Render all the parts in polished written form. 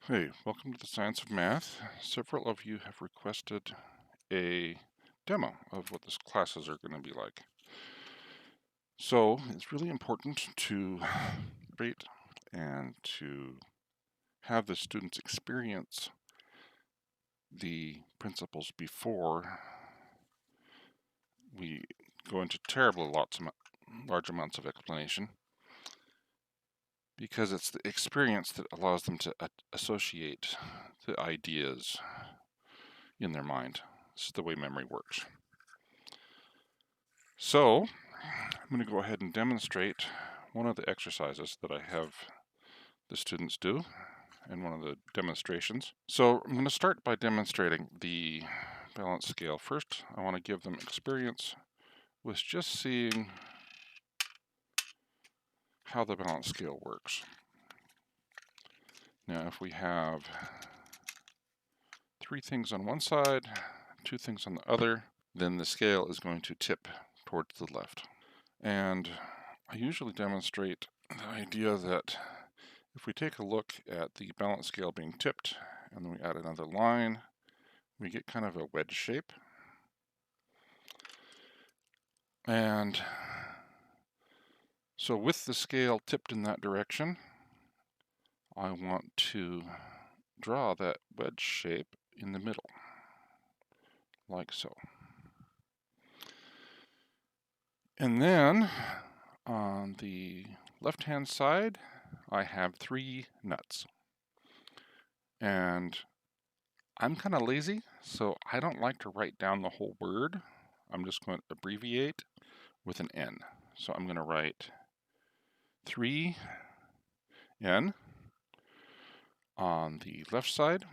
Hey, welcome to the Science of Math. Several of you have requested a demo of what this classes are going to be like. So it's really important to rate and to have the students experience the principles before we go into large amounts of explanation, because it's the experience that allows them to associate the ideas in their mind. This is the way memory works. So I'm going to go ahead and demonstrate one of the exercises that I have the students do in one of the demonstrations. So I'm going to start by demonstrating the balance scale. First, I want to give them experience with just seeing how the balance scale works. Now, if we have 3 things on one side, 2 things on the other, then the scale is going to tip towards the left. And I usually demonstrate the idea that if we take a look at the balance scale being tipped and then we add another line, we get kind of a wedge shape. And so with the scale tipped in that direction, I want to draw that wedge shape in the middle, like so. And then on the left-hand side, I have 3 nuts. And I'm kind of lazy, so I don't like to write down the whole word. I'm just going to abbreviate with an N. So I'm going to write 3N on the left side,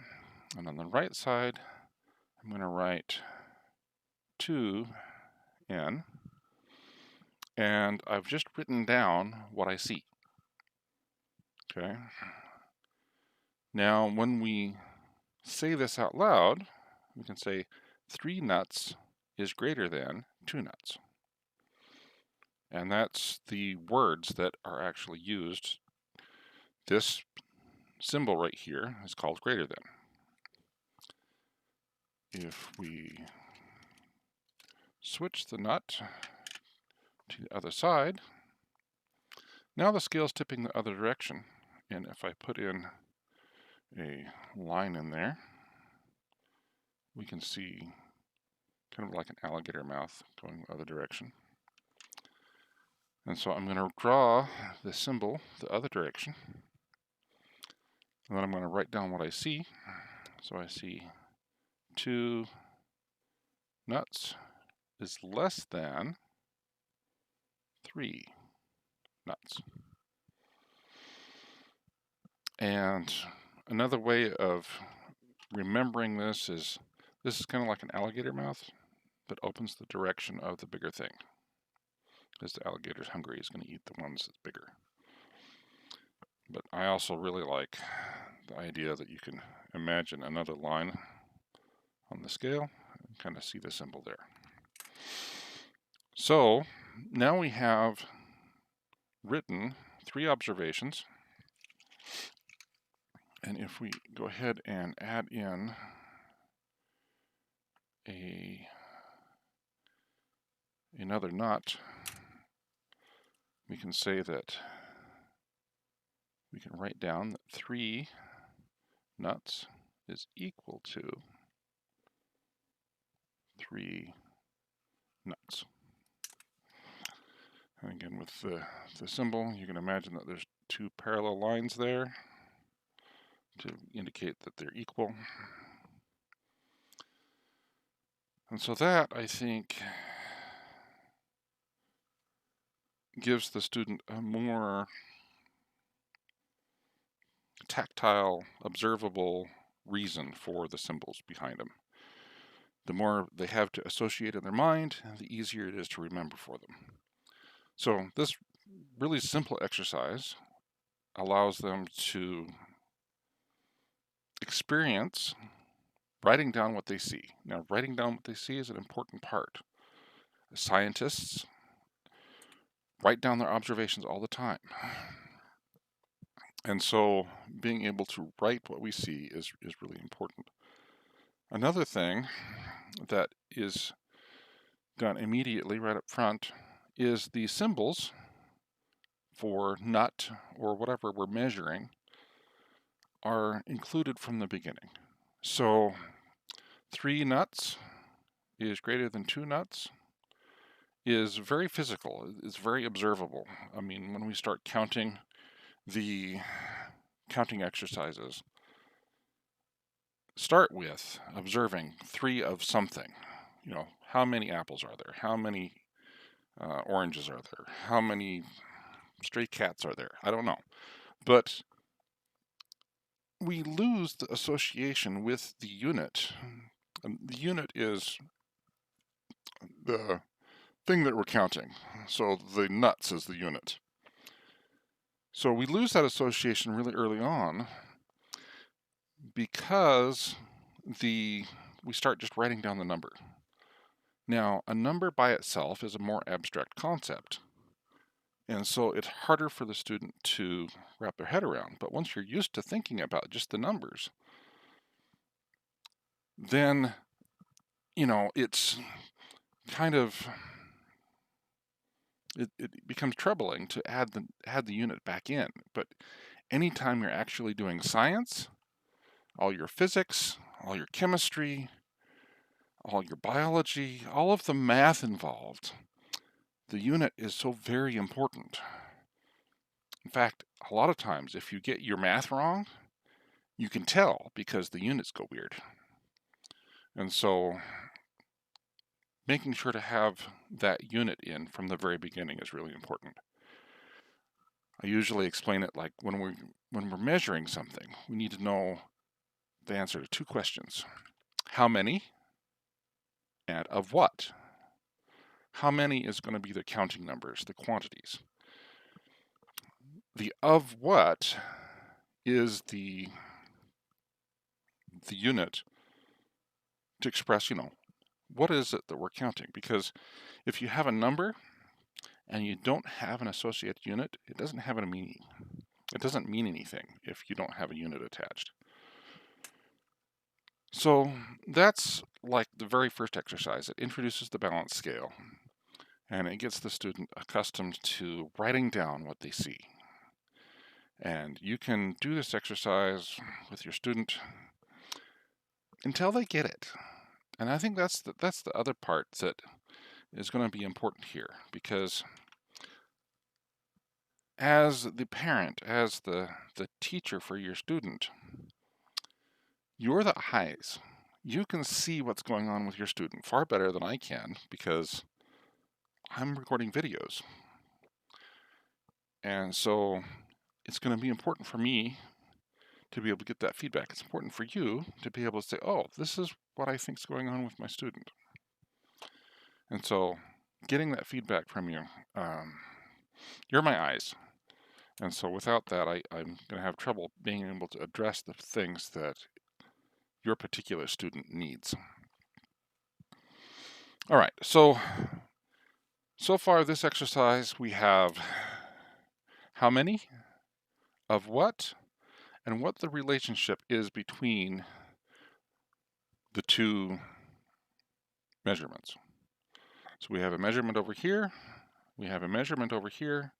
and on the right side, I'm going to write 2N, and I've just written down what I see. Okay. Now, when we say this out loud, we can say 3 nuts is greater than 2 nuts. And that's the words that are actually used. This symbol right here is called greater than. If we switch the nut to the other side, now the scale is tipping the other direction. And if I put in a line in there, we can see kind of like an alligator mouth going the other direction. And so I'm going to draw the symbol the other direction. And then I'm going to write down what I see. So I see 2 nuts is less than 3 nuts. And another way of remembering this is kind of like an alligator mouth that opens the direction of the bigger thing. Because the alligator's hungry, he's going to eat the ones that's bigger. But I also really like the idea that you can imagine another line on the scale and kind of see the symbol there. So now we have written 3 observations. And if we go ahead and add in another nut, we can say that we can write down that 3 nuts is equal to 3 nuts. And again, with the symbol, you can imagine that there's 2 parallel lines there to indicate that they're equal. And so that, I think, gives the student a more tactile, observable reason for the symbols behind them. The more they have to associate in their mind, the easier it is to remember for them. So this really simple exercise allows them to experience writing down what they see. Now, writing down what they see is an important part. Scientists write down their observations all the time. And so being able to write what we see is really important. Another thing that is done immediately right up front is the symbols for nut or whatever we're measuring are included from the beginning. So 3 nuts is greater than 2 nuts is very physical. It's very observable. I mean, when we start counting the counting exercises, start with observing 3 of something. You know, how many apples are there? How many oranges are there? How many stray cats are there? I don't know. But we lose the association with the unit. And the unit is the thing that we're counting. So the nuts is the unit. So we lose that association really early on because we start just writing down the number. Now, a number by itself is a more abstract concept. And so it's harder for the student to wrap their head around. But once you're used to thinking about just the numbers, then, you know, it's kind of, it becomes troubling to add the unit back in. But anytime you're actually doing science, all your physics, all your chemistry, all your biology, all of the math involved, the unit is so very important. In fact, a lot of times if you get your math wrong, you can tell because the units go weird. And so making sure to have that unit in from the very beginning is really important. I usually explain it like when we're measuring something, we need to know the answer to 2 questions. How many and of what? How many is going to be the counting numbers, the quantities. The of what is the unit to express, you know, what is it that we're counting? Because if you have a number and you don't have an associated unit, it doesn't have a meaning. It doesn't mean anything if you don't have a unit attached. So that's like the very first exercise. It introduces the balance scale and it gets the student accustomed to writing down what they see. And you can do this exercise with your student until they get it. And I think that's the other part that is going to be important here, because as the parent, as the teacher for your student, you're the eyes. You can see what's going on with your student far better than I can because I'm recording videos. And so it's going to be important for me to be able to get that feedback. It's important for you to be able to say, oh, this is what I think is going on with my student. And so getting that feedback from you, you're my eyes. And so without that, I'm going to have trouble being able to address the things that your particular student needs. All right, so far this exercise we have how many, of what, and what the relationship is between the 2 measurements. So we have a measurement over here, we have a measurement over here,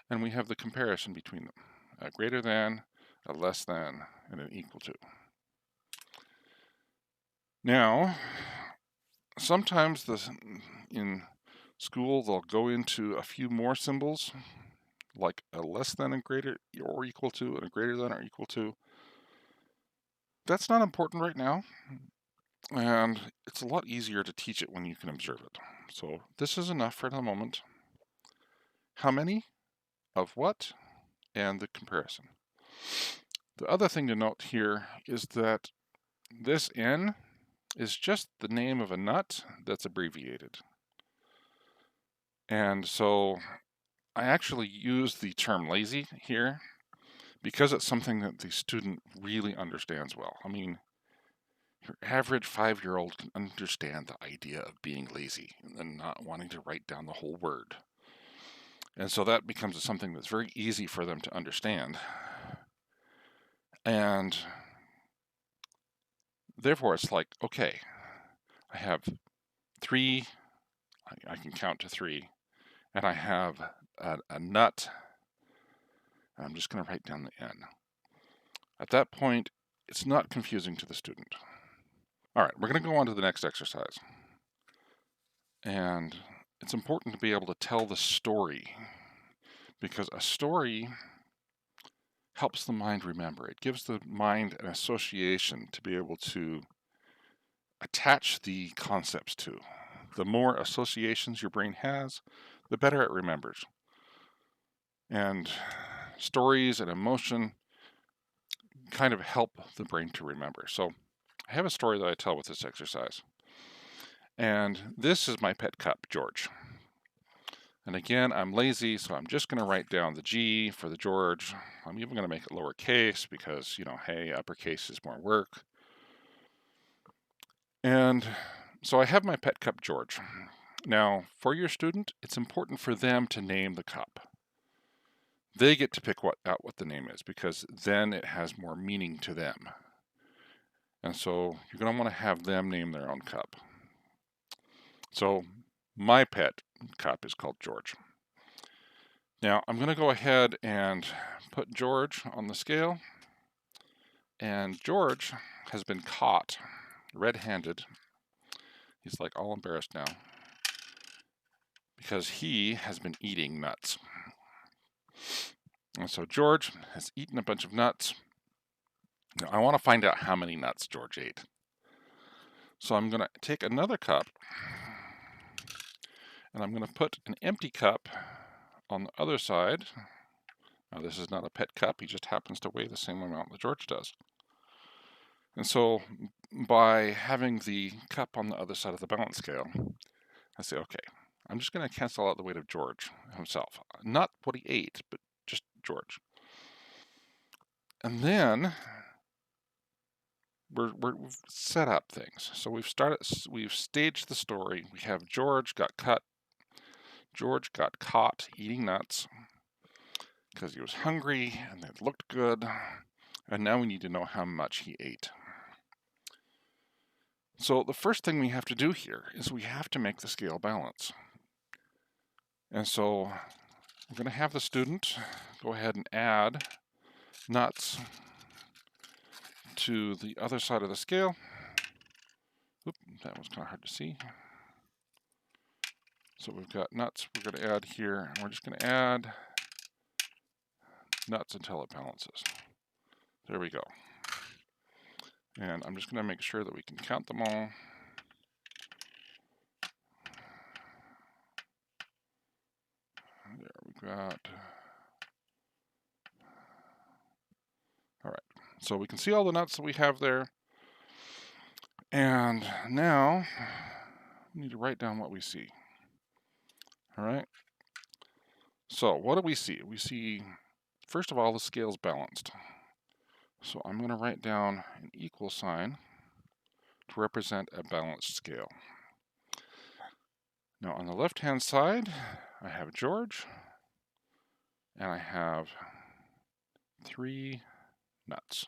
and we have the comparison between them. A greater than, a less than, and an equal to. Now, sometimes in school they'll go into a few more symbols, like a less than and greater or equal to, and a greater than or equal to. That's not important right now, and it's a lot easier to teach it when you can observe it. So this is enough for the moment. How many, of what, and the comparison. The other thing to note here is that this N is just the name of a nut that's abbreviated. And so I actually use the term lazy here because it's something that the student really understands well. I mean, your average 5-year-old can understand the idea of being lazy and not wanting to write down the whole word. And so that becomes something that's very easy for them to understand. And therefore, it's like, okay, I have 3, I can count to 3, and I have a nut, and I'm just going to write down the N. At that point, it's not confusing to the student. All right, we're going to go on to the next exercise. And it's important to be able to tell the story, because a story helps the mind remember. It gives the mind an association to be able to attach the concepts to. The more associations your brain has, the better it remembers. And stories and emotion kind of help the brain to remember. So I have a story that I tell with this exercise. And this is my pet cup, George. And again, I'm lazy, so I'm just going to write down the G for the George. I'm even going to make it lowercase because, hey, uppercase is more work. And so I have my pet cup, George. Now, for your student, it's important for them to name the cup. They get to pick out what the name is, because then it has more meaning to them. And so you're going to want to have them name their own cup. So my pet cup is called George. Now I'm going to go ahead and put George on the scale. And George has been caught red-handed. He's like all embarrassed now because he has been eating nuts. And so George has eaten a bunch of nuts. Now I want to find out how many nuts George ate. So I'm going to take another cup and I'm going to put an empty cup on the other side. Now this is not a pet cup, he just happens to weigh the same amount that George does. And so by having the cup on the other side of the balance scale, I say, okay, I'm just going to cancel out the weight of George himself. Not what he ate, but just George. And then we've set up things. So we've staged the story. We have George got caught eating nuts because he was hungry and it looked good. And now we need to know how much he ate. So the first thing we have to do here is we have to make the scale balance. And so we're going to have the student go ahead and add nuts to the other side of the scale. Oop, that was kind of hard to see. So we've got nuts we're going to add here, and we're just going to add nuts until it balances. There we go. And I'm just going to make sure that we can count them all. There we got. All right. So we can see all the nuts that we have there. And now we need to write down what we see. All right. So what do we see? We see, first of all, the scale's balanced. So I'm going to write down an equal sign to represent a balanced scale. Now on the left-hand side, I have George, and I have 3 nuts.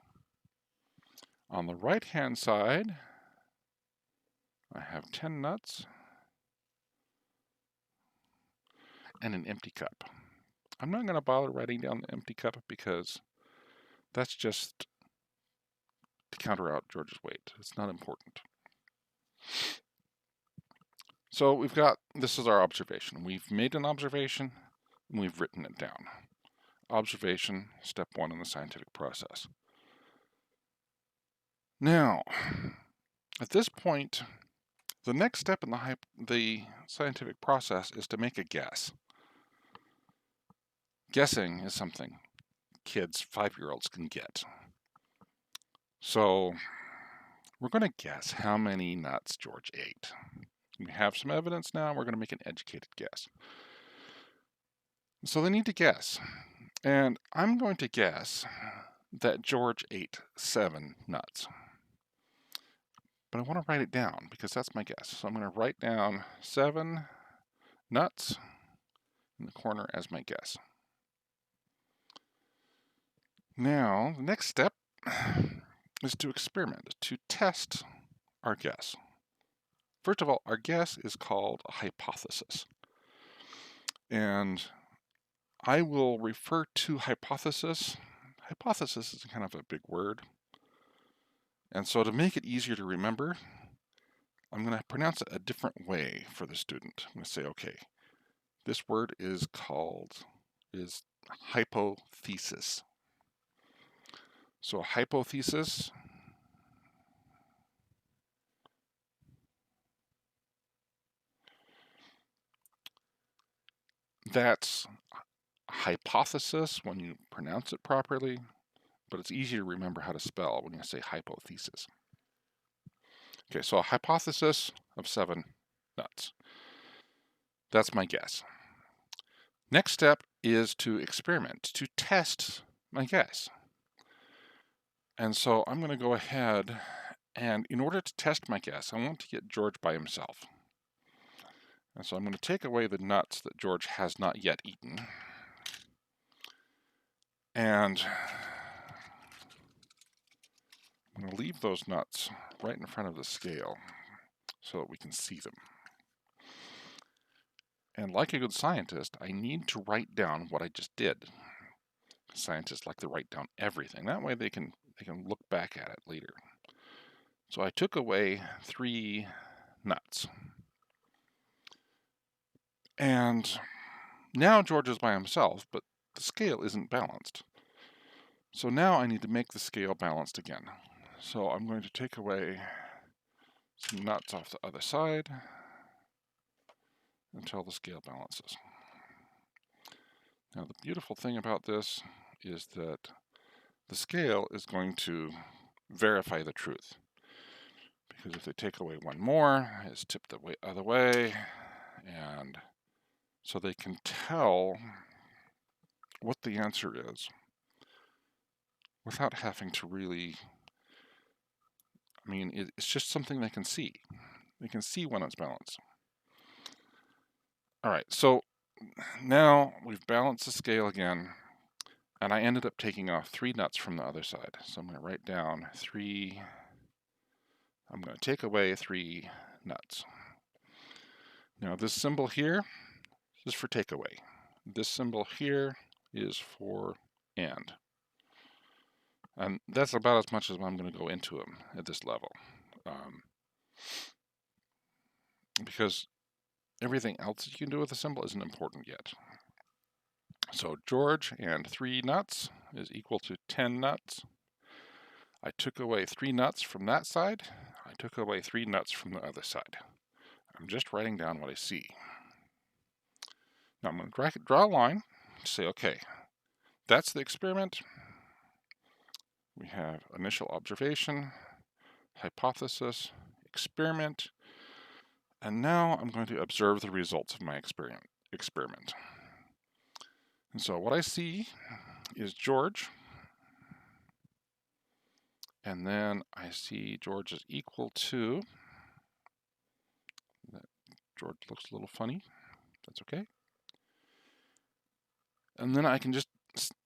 On the right-hand side, I have 10 nuts and an empty cup. I'm not going to bother writing down the empty cup because that's just to counter out George's weight. It's not important. So we've got, this is our observation. We've made an observation and we've written it down. Observation, step 1 in the scientific process. Now, at this point, the next step in the scientific process is to make a guess. Guessing is something kids, 5-year-olds can get. So we're going to guess how many nuts George ate. We have some evidence now, we're going to make an educated guess. So they need to guess. And I'm going to guess that George ate 7 nuts. But I want to write it down because that's my guess. So I'm going to write down 7 nuts in the corner as my guess. Now, the next step is to experiment, to test our guess. First of all, our guess is called a hypothesis. And I will refer to hypothesis. Hypothesis is kind of a big word. And so to make it easier to remember, I'm going to pronounce it a different way for the student. I'm going to say, okay, this word is hypothesis. So a hypothesis that's hypothesis when you pronounce it properly, but it's easy to remember how to spell when you say hypothesis. Okay, so a hypothesis of 7 nuts. That's my guess. Next step is to experiment, to test my guess. And so I'm going to go ahead and in order to test my guess, I want to get George by himself. And so I'm going to take away the nuts that George has not yet eaten. And I'm going to leave those nuts right in front of the scale so that we can see them. And like a good scientist, I need to write down what I just did. Scientists like to write down everything. That way they can look back at it later. So I took away 3 nuts. And now George is by himself, but the scale isn't balanced. So now I need to make the scale balanced again. So I'm going to take away some nuts off the other side until the scale balances. Now the beautiful thing about this is that the scale is going to verify the truth. Because if they take away 1 more, it's tipped the other way, and so they can tell what the answer is without having to really, it's just something they can see. They can see when it's balanced. All right, so now we've balanced the scale again, and I ended up taking off 3 nuts from the other side. So I'm going to write down 3, I'm going to take away 3 nuts. Now this symbol here is for takeaway. This symbol here is for and. And that's about as much as I'm going to go into them at this level. Because everything else you can do with the symbol isn't important yet. So George and 3 nuts is equal to 10 nuts. I took away 3 nuts from that side. I took away 3 nuts from the other side. I'm just writing down what I see. Now I'm going to draw a line to say, okay, that's the experiment. We have initial observation, hypothesis, experiment, and now I'm going to observe the results of my experiment. And so what I see is George, and then I see George is equal to, George looks a little funny, that's okay. And then I can just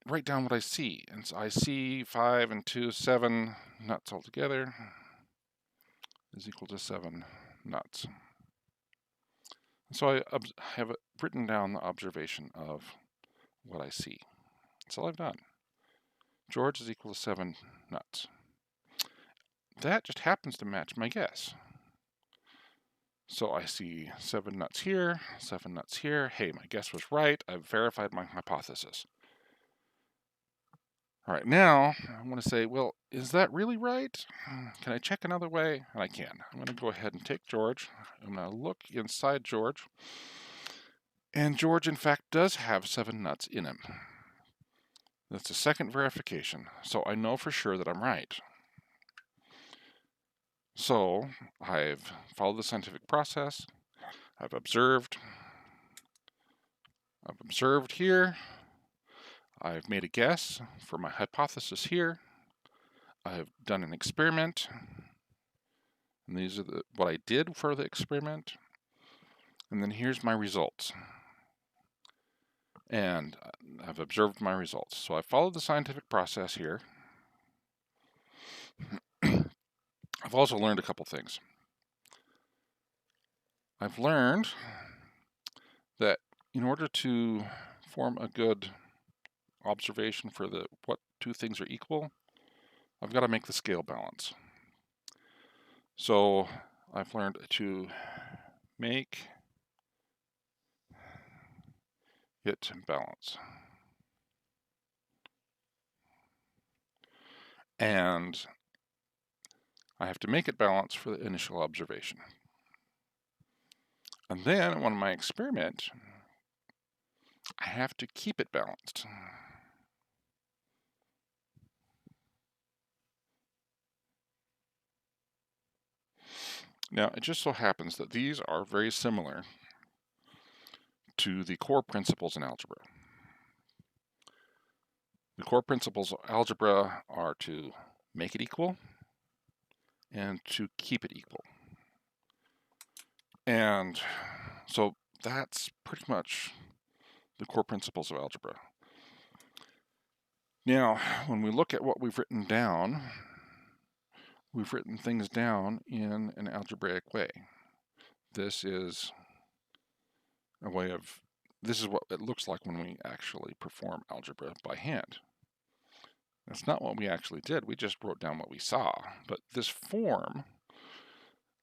write down what I see. And so I see 5 and 2, 7 nuts altogether is equal to 7 nuts. So I have written down the observation of what I see. That's all I've done. George is equal to 7 nuts. That just happens to match my guess. So I see 7 nuts here, 7 nuts here. Hey, my guess was right. I've verified my hypothesis. All right, now I want to say, well, is that really right? Can I check another way? And I can. I'm going to go ahead and take George. I'm going to look inside George. And George, in fact, does have 7 nuts in him. That's the second verification. So I know for sure that I'm right. So I've followed the scientific process. I've observed here. I've made a guess for my hypothesis here. I've done an experiment. And these are what I did for the experiment. And then here's my results. And I've observed my results. So I followed the scientific process here. I've also learned a couple things. I've learned that in order to form a good observation for what two things are equal, I've got to make the scale balance. So I've learned to make it balance. And I have to make it balance for the initial observation. And then on my experiment, I have to keep it balanced. Now, it just so happens that these are very similar to the core principles in algebra. The core principles of algebra are to make it equal and to keep it equal. And so that's pretty much the core principles of algebra. Now, when we look at what we've written down, we've written things down in an algebraic way. This is what it looks like when we actually perform algebra by hand. That's not what we actually did. We just wrote down what we saw. But this form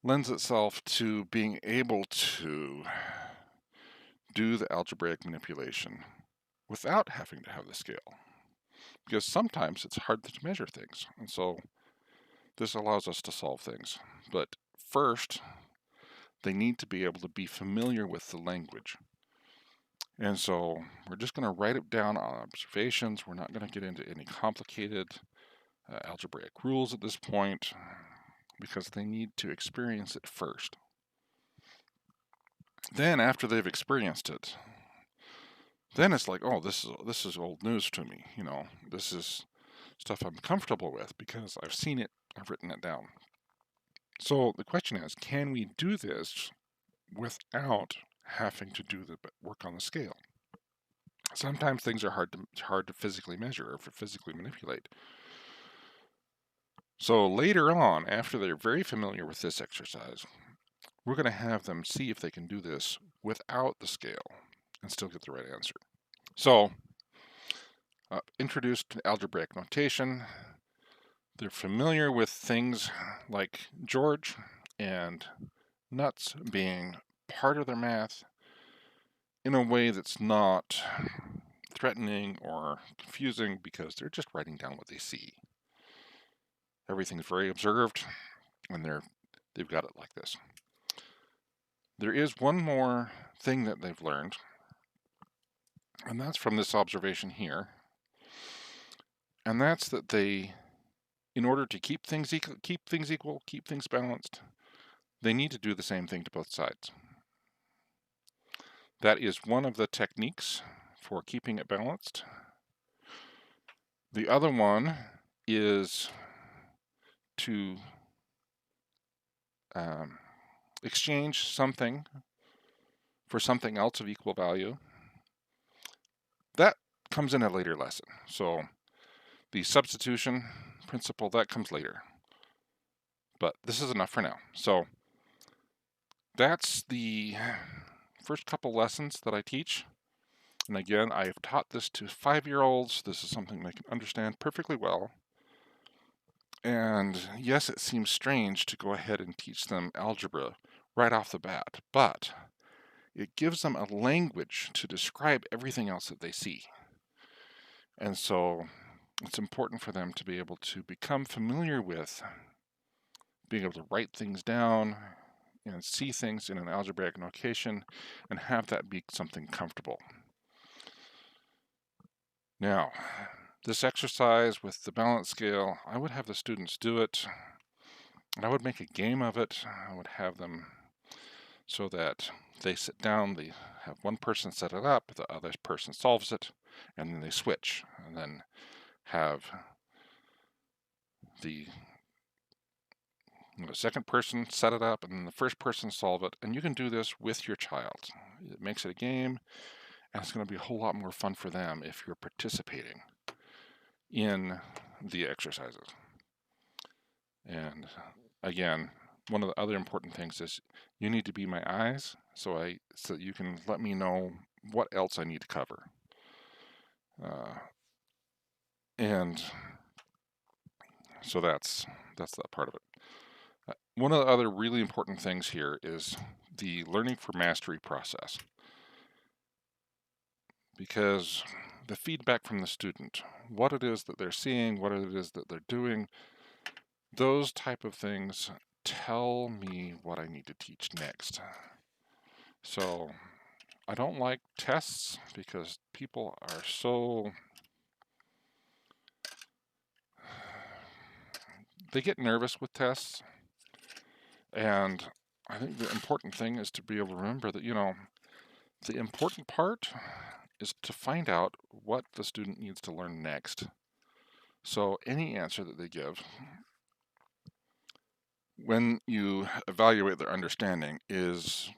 lends itself to being able to do the algebraic manipulation without having to have the scale. Because sometimes it's hard to measure things. And so this allows us to solve things. But first, they need to be able to be familiar with the language. And so we're just going to write it down on observations. We're not going to get into any complicated algebraic rules at this point because they need to experience it first. Then after they've experienced it, then it's like, oh, this is old news to me. You know, this is stuff I'm comfortable with because I've seen it, I've written it down. So the question is, can we do this without having to do the work on the scale? Sometimes things are hard to physically measure or physically manipulate. So later on, after they're very familiar with this exercise, we're going to have them see if they can do this without the scale and still get the right answer. So, introduced to algebraic notation, they're familiar with things like George and nuts being part of their math in a way that's not threatening or confusing because they're just writing down what they see. Everything's very observed and they've got it like this. There is one more thing that they've learned, and that's from this observation here. And that's that they, in order to keep things equal, keep things balanced, they need to do the same thing to both sides. That is one of the techniques for keeping it balanced. The other one is to exchange something for something else of equal value. That comes in a later lesson. So the substitution principle, that comes later. But this is enough for now. So that's the first couple lessons that I teach. And again, I have taught this to 5-year-olds. This is something they can understand perfectly well. And yes, it seems strange to go ahead and teach them algebra right off the bat, but it gives them a language to describe everything else that they see. And so it's important for them to be able to become familiar with being able to write things down and see things in an algebraic notation and have that be something comfortable. Now, this exercise with the balance scale, I would have the students do it, and I would make a game of it. I would have them so that they sit down, they have one person set it up, the other person solves it, and then they switch, and then have the second person set it up, and then the first person solve it, and you can do this with your child. It makes it a game, and it's going to be a whole lot more fun for them if you're participating in the exercises. And again, one of the other important things is you need to be my eyes so you can let me know what else I need to cover. And so that's that part of it. One of the other really important things here is the learning for mastery process, because the feedback from the student, what it is that they're seeing, what it is that they're doing, those type of things tell me what I need to teach next. So I don't like tests because people are they get nervous with tests. And I think the important thing is to be able to remember that, the important part is to find out what the student needs to learn next. So any answer that they give, when you evaluate their understanding, is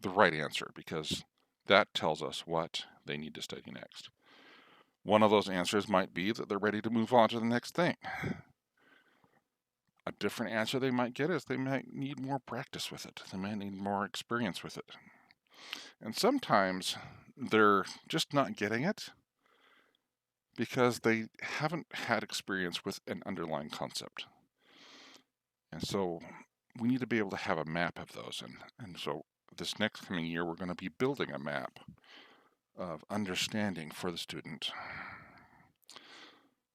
the right answer, because that tells us what they need to study next. One of those answers might be that they're ready to move on to the next thing. A different answer they might get is they might need more practice with it. They might need more experience with it. And sometimes they're just not getting it because they haven't had experience with an underlying concept. And so we need to be able to have a map of those. And so this next coming year, we're going to be building a map of understanding for the student.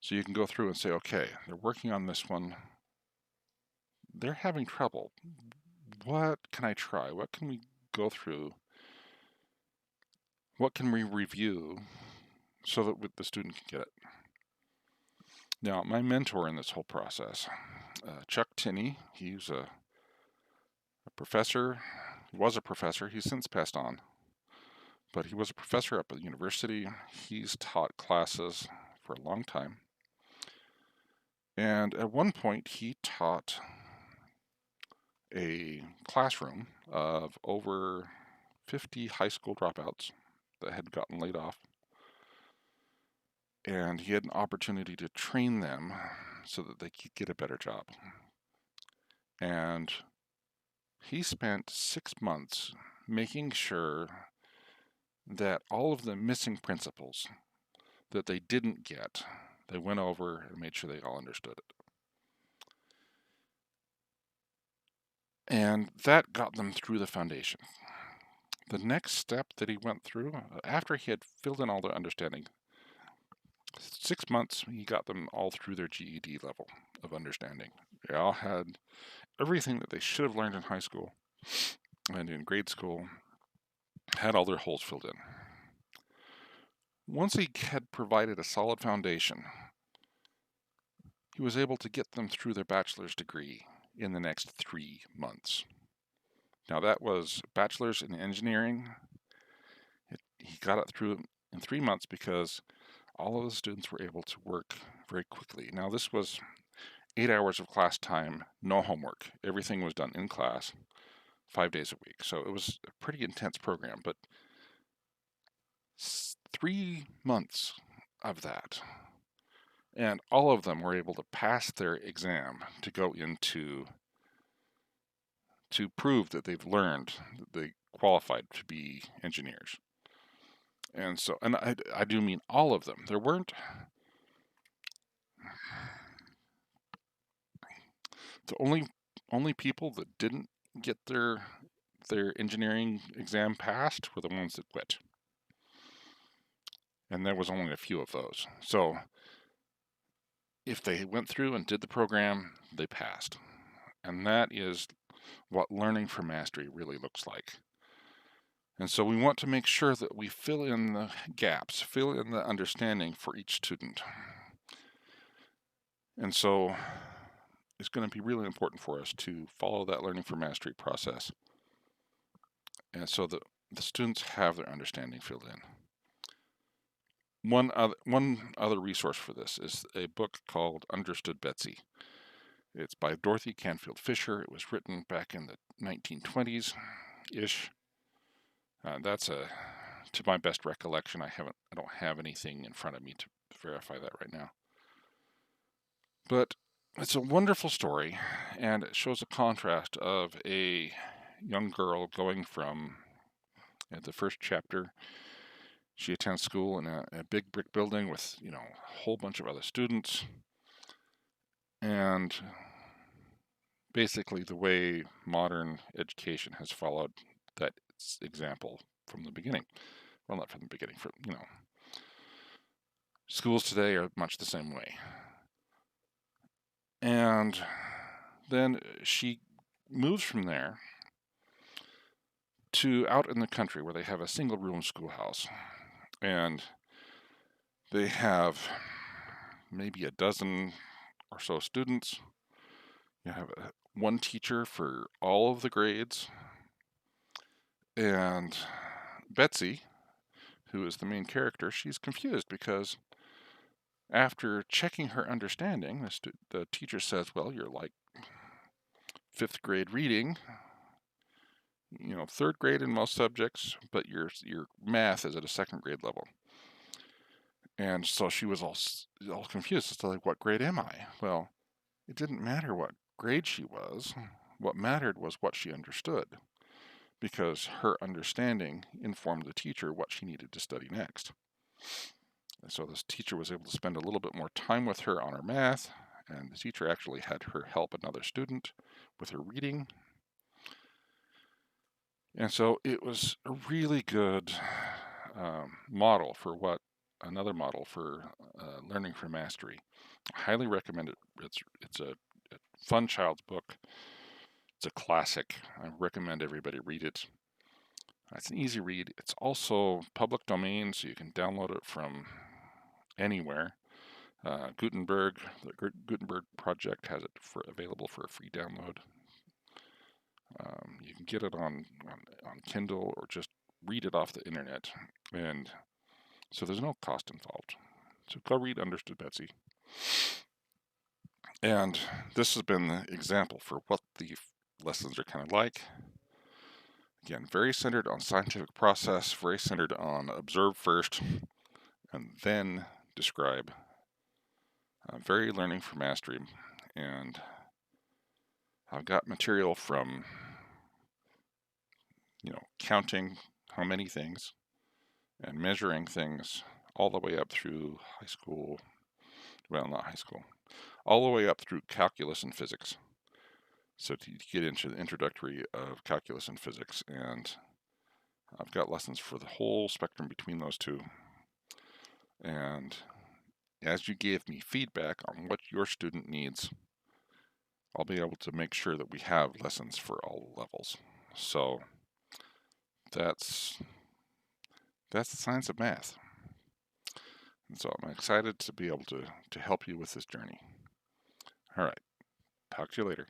So you can go through and say, okay, they're working on this one. They're having trouble. What can I try? What can we go through? What can we review so that the student can get it? Now, my mentor in this whole process, Chuck Tinney, he's a professor. He was a professor. He's since passed on. But he was a professor up at the university. He's taught classes for a long time. And at one point, he taught a classroom of over 50 high school dropouts that had gotten laid off. And he had an opportunity to train them so that they could get a better job. And he spent 6 months making sure that all of the missing principles that they didn't get, they went over and made sure they all understood it. And that got them through the foundation. The next step that he went through, after he had filled in all their understanding, 6 months, he got them all through their GED level of understanding. They all had everything that they should have learned in high school and in grade school, had all their holes filled in. Once he had provided a solid foundation, he was able to get them through their bachelor's degree in the next 3 months. Now that was bachelor's in engineering. He got it through in 3 months because all of the students were able to work very quickly. Now this was 8 hours of class time, no homework. Everything was done in class, 5 days a week. So it was a pretty intense program, but 3 months of that. And all of them were able to pass their exam to go into, to prove that they've learned, that they qualified to be engineers. And so, and I do mean all of them. There weren't, the only people that didn't get their engineering exam passed were the ones that quit. And there was only a few of those. So if they went through and did the program, they passed. And that is what learning for mastery really looks like. And so we want to make sure that we fill in the gaps, fill in the understanding for each student. And so it's going to be really important for us to follow that learning for mastery process, and so that the students have their understanding filled in. One other resource for this is a book called Understood Betsy. It's by Dorothy Canfield Fisher. It was written back in the 1920s-ish. That's to my best recollection. I don't have anything in front of me to verify that right now. But It's a wonderful story, and it shows a contrast of a young girl going from, at the first chapter, she attends school in a big brick building with, a whole bunch of other students, and basically the way modern education has followed that example from the beginning. Well, not from the beginning, schools today are much the same way. And then she moves from there to out in the country where they have a single room schoolhouse. And they have maybe a dozen or so students. You have one teacher for all of the grades. And Betsy, who is the main character, she's confused because after checking her understanding, the teacher says, well, you're like 5th grade reading, third grade in most subjects, but your math is at a 2nd grade level. And so she was all confused as to like, what grade am I? Well, it didn't matter what grade she was. What mattered was what she understood, because her understanding informed the teacher what she needed to study next. And so this teacher was able to spend a little bit more time with her on her math, and the teacher actually had her help another student with her reading. And so it was a really good model for another model for learning for mastery. I highly recommend it. It's a fun child's book. It's a classic. I recommend everybody read it. It's an easy read. It's also public domain, so you can download it from anywhere. Gutenberg, the Gutenberg project has it available for a free download. You can get it on Kindle or just read it off the internet, and so there's no cost involved. So go read Understood Betsy. And this has been the example for what the lessons are kind of like. Again, very centered on scientific process, very centered on observe first and then describe. Very learning for mastery. And I've got material from, counting how many things and measuring things all the way up through high school. Well, not high school. All the way up through calculus and physics. So to get into the introductory of calculus and physics, and I've got lessons for the whole spectrum between those two. And as you give me feedback on what your student needs, I'll be able to make sure that we have lessons for all levels. So that's the science of math. And so I'm excited to be able to help you with this journey. All right, talk to you later.